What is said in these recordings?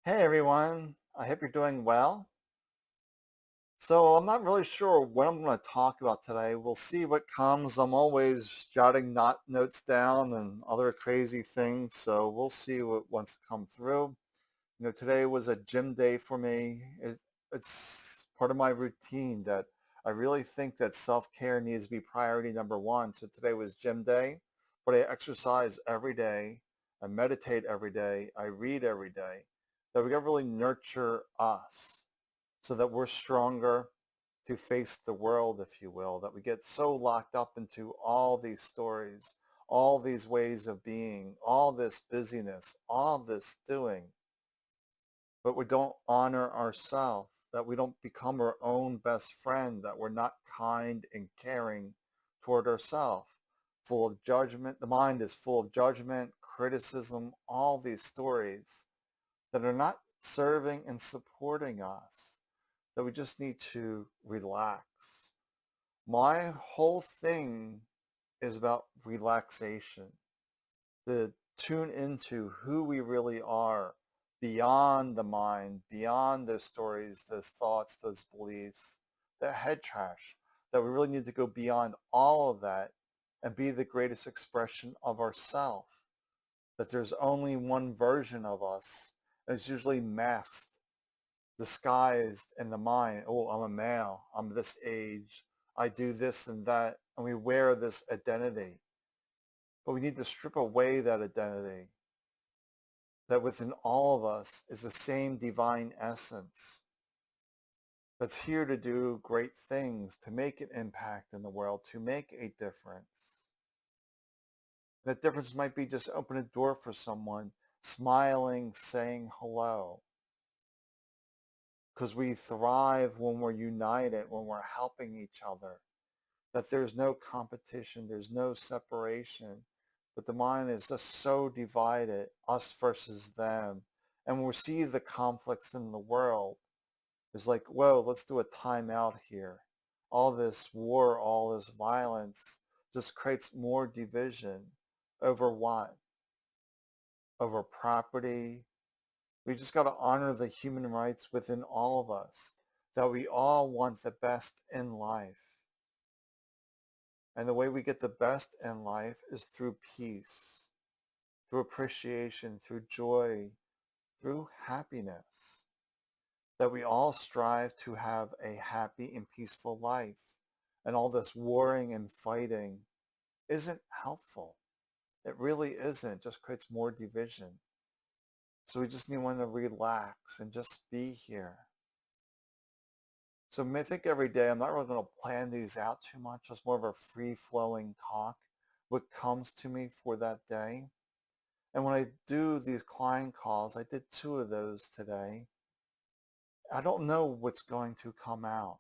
Hey everyone, I hope you're doing well. So I'm not really sure what I'm going to talk about today. We'll see what comes. I'm always jotting notes down and other crazy things, so we'll see what wants to come through. Today was a gym day for me. It's part of my routine that I really think that self-care needs to be priority number one. So today was gym day, but I exercise every day. I meditate every day. I read every day. That we got to really nurture us so that we're stronger to face the world, if you will, that we get so locked up into all these stories, all these ways of being, all this busyness, all this doing, but we don't honor ourselves, that we don't become our own best friend, that we're not kind and caring toward ourselves, full of judgment. The mind is full of judgment, criticism, all these stories that are not serving and supporting us, that we just need to relax. My whole thing is about relaxation, to tune into who we really are beyond the mind, beyond those stories, those thoughts, those beliefs, that head trash, that we really need to go beyond all of that and be the greatest expression of ourself, that there's only one version of us, and it's usually masked, disguised in the mind. Oh, I'm a male. I'm this age. I do this and that. And we wear this identity. But we need to strip away that identity, that within all of us is the same divine essence that's here to do great things, to make an impact in the world, to make a difference. That difference might be just open a door for someone, smiling, saying hello. Because we thrive when we're united, when we're helping each other, that there's no competition, there's no separation, but the mind is just so divided, us versus them. And when we see the conflicts in the world, it's like, whoa, let's do a timeout here. All this war, all this violence just creates more division over what? Over property. We just got to honor the human rights within all of us, that we all want the best in life. And the way we get the best in life is through peace, through appreciation, through joy, through happiness. That we all strive to have a happy and peaceful life. And all this warring and fighting isn't helpful. It really isn't. It just creates more division. So we just need one to relax and just be here. So I think every day, I'm not really going to plan these out too much. It's more of a free-flowing talk, what comes to me for that day. And when I do these client calls, I did 2 of those today. I don't know what's going to come out.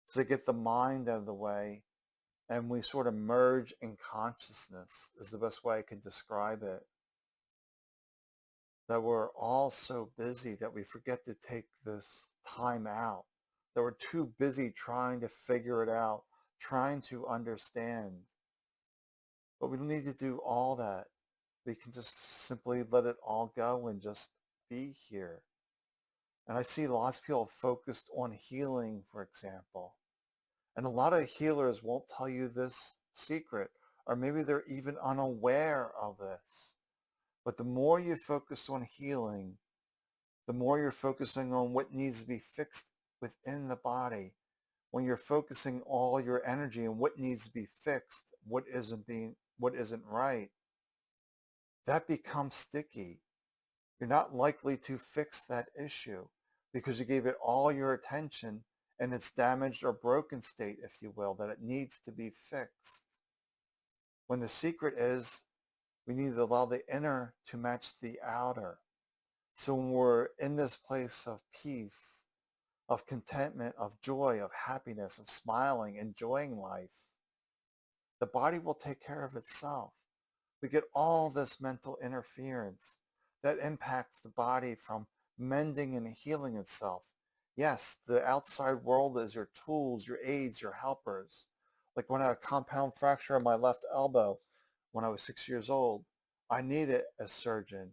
So get the mind out of the way and we sort of merge in consciousness is the best way I could describe it. That we're all so busy that we forget to take this time out. That we're too busy trying to figure it out, trying to understand. But we don't need to do all that. We can just simply let it all go and just be here. And I see lots of people focused on healing, for example. And a lot of healers won't tell you this secret, or maybe they're even unaware of this. But the more you focus on healing, the more you're focusing on what needs to be fixed within the body. When you're focusing all your energy on what needs to be fixed, what isn't right, that becomes sticky. You're not likely to fix that issue because you gave it all your attention in its damaged or broken state, if you will, that it needs to be fixed. When the secret is we need to allow the inner to match the outer. So when we're in this place of peace, of contentment, of joy, of happiness, of smiling, enjoying life, the body will take care of itself. We get all this mental interference that impacts the body from mending and healing itself. Yes, the outside world is your tools, your aids, your helpers. Like when I had a compound fracture on my left elbow when I was 6 years old, I needed a surgeon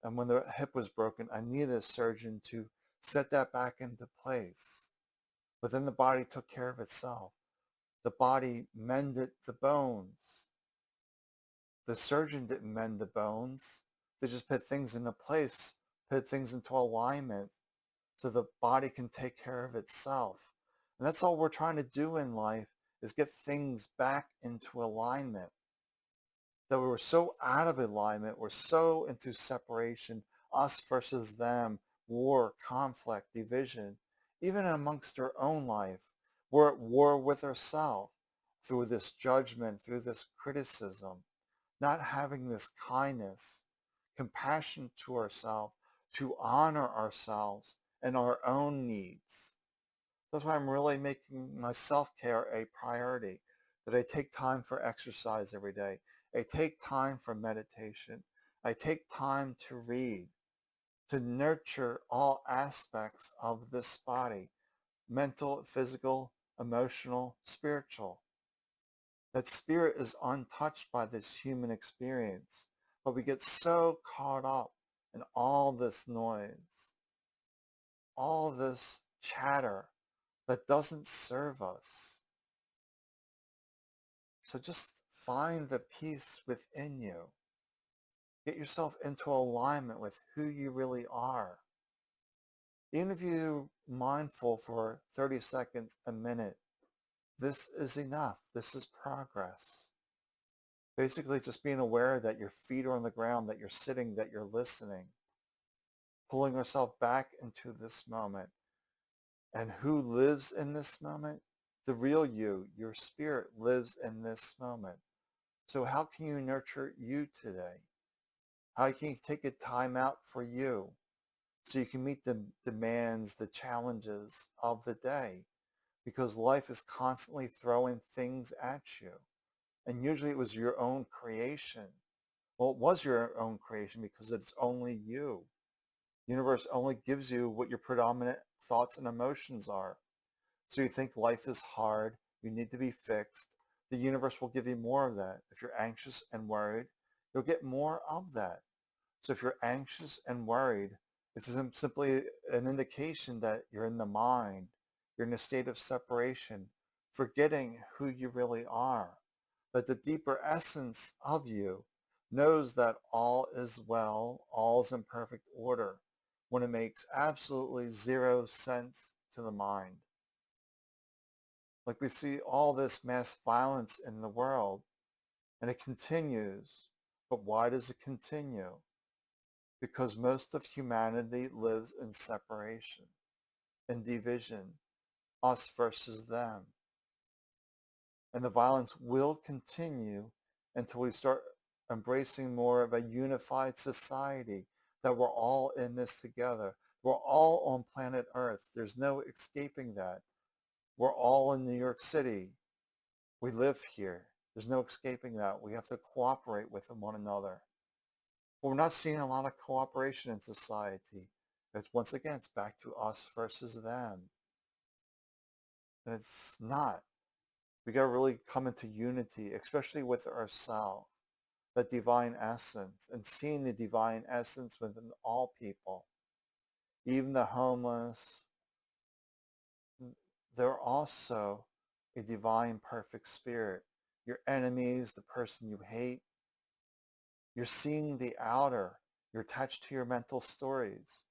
And when the hip was broken, I needed a surgeon to set that back into place. But then the body took care of itself. The body mended the bones. The surgeon didn't mend the bones. They just put things into place, put things into alignment so the body can take care of itself. And that's all we're trying to do in life, is get things back into alignment. That we were so out of alignment, we're so into separation, us versus them, war, conflict, division, even amongst our own life. We're at war with ourselves through this judgment, through this criticism, not having this kindness, compassion to ourselves, to honor ourselves and our own needs. That's why I'm really making my self-care a priority, that I take time for exercise every day. I take time for meditation. I take time to read, to nurture all aspects of this body, mental, physical, emotional, spiritual. That spirit is untouched by this human experience, but we get so caught up in all this noise, all this chatter that doesn't serve us. So just find the peace within you. Get yourself into alignment with who you really are. Even if you're mindful for 30 seconds, a minute, this is enough. This is progress. Basically just being aware that your feet are on the ground, that you're sitting, that you're listening. Pulling yourself back into this moment. And who lives in this moment? The real you, your spirit, lives in this moment. So how can you nurture you today? How can you take a time out for you so you can meet the demands, the challenges of the day? Because life is constantly throwing things at you. And usually it was your own creation. Well, it was your own creation because it's only you. The universe only gives you what your predominant thoughts and emotions are. So you think life is hard, you need to be fixed. The universe will give you more of that. If you're anxious and worried, you'll get more of that. So if you're anxious and worried, this is simply an indication that you're in the mind. You're in a state of separation, forgetting who you really are. That the deeper essence of you knows that all is well, all is in perfect order, when it makes absolutely zero sense to the mind. Like we see all this mass violence in the world, and it continues. But why does it continue? Because most of humanity lives in separation, in division, us versus them. And the violence will continue until we start embracing more of a unified society, that we're all in this together. We're all on planet Earth. There's no escaping that. We're all in New York City. We live here. There's no escaping that. We have to cooperate with one another. But we're not seeing a lot of cooperation in society. It's, once again, it's back to us versus them. And it's not. We got to really come into unity, especially with ourselves, that divine essence, and seeing the divine essence within all people, even the homeless. They're also a divine, perfect spirit. Your enemies, the person you hate, you're seeing the outer. You're attached to your mental stories,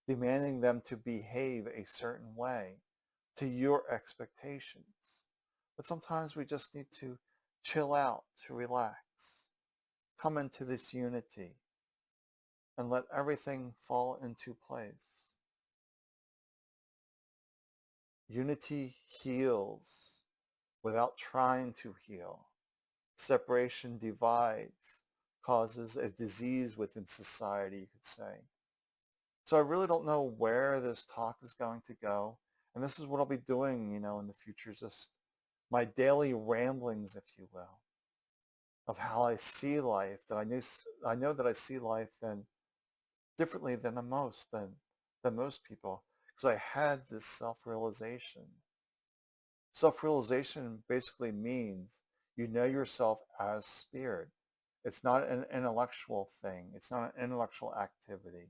demanding them to behave a certain way to your expectations. But sometimes we just need to chill out, to relax, come into this unity, and let everything fall into place. Unity heals without trying to heal. Separation divides, causes a disease within society, you could say. So I really don't know where this talk is going to go. And this is what I'll be doing, in the future, just my daily ramblings, if you will, of how I see life, that I know that I see life differently than most people, because I had this self-realization. Self-realization basically means you know yourself as spirit. It's not an intellectual thing. It's not an intellectual activity.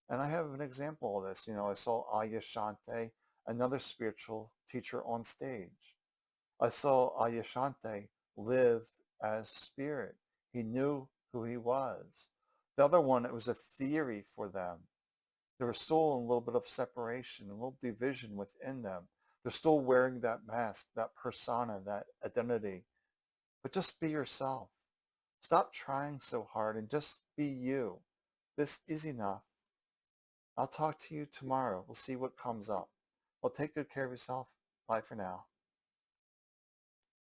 And I have an example of this. I saw Ayashante, another spiritual teacher on stage. I saw Ayashante lived as spirit. He knew who he was. The other one, it was a theory for them. There was still a little bit of separation, a little division within them. They're still wearing that mask, that persona, that identity. But just be yourself. Stop trying so hard and just be you. This is enough. I'll talk to you tomorrow. We'll see what comes up. Well, take good care of yourself. Bye for now.